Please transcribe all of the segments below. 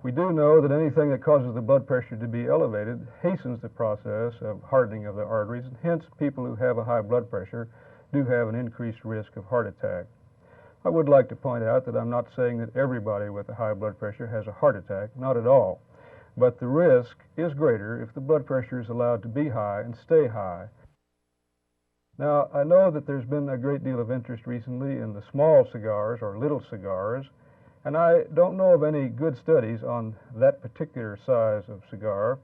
We do know that anything that causes the blood pressure to be elevated hastens the process of hardening of the arteries, and hence people who have a high blood pressure do have an increased risk of heart attack. I would like to point out that I'm not saying that everybody with a high blood pressure has a heart attack, not at all. But the risk is greater if the blood pressure is allowed to be high and stay high. Now, I know that there's been a great deal of interest recently in the small cigars or little cigars, and I don't know of any good studies on that particular size of cigar,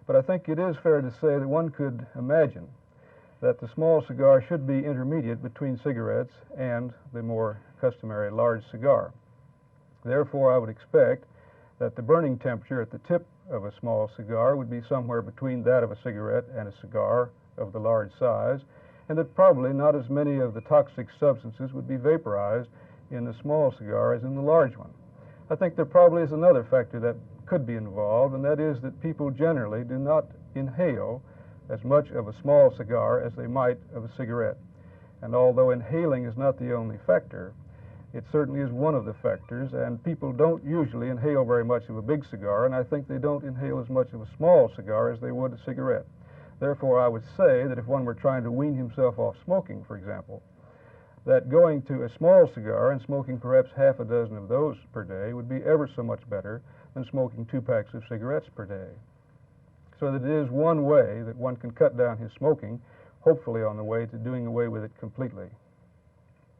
but I think it is fair to say that one could imagine that the small cigar should be intermediate between cigarettes and the more customary large cigar. Therefore, I would expect that the burning temperature at the tip of a small cigar would be somewhere between that of a cigarette and a cigar of the large size, and that probably not as many of the toxic substances would be vaporized in the small cigar as in the large one. I think there probably is another factor that could be involved, and that is that people generally do not inhale as much of a small cigar as they might of a cigarette. And although inhaling is not the only factor, it certainly is one of the factors, and people don't usually inhale very much of a big cigar, and I think they don't inhale as much of a small cigar as they would a cigarette. Therefore, I would say that if one were trying to wean himself off smoking, for example, that going to a small cigar and smoking perhaps half a dozen of those per day would be ever so much better than smoking 2 packs of cigarettes per day. So that it is one way that one can cut down his smoking, hopefully on the way to doing away with it completely.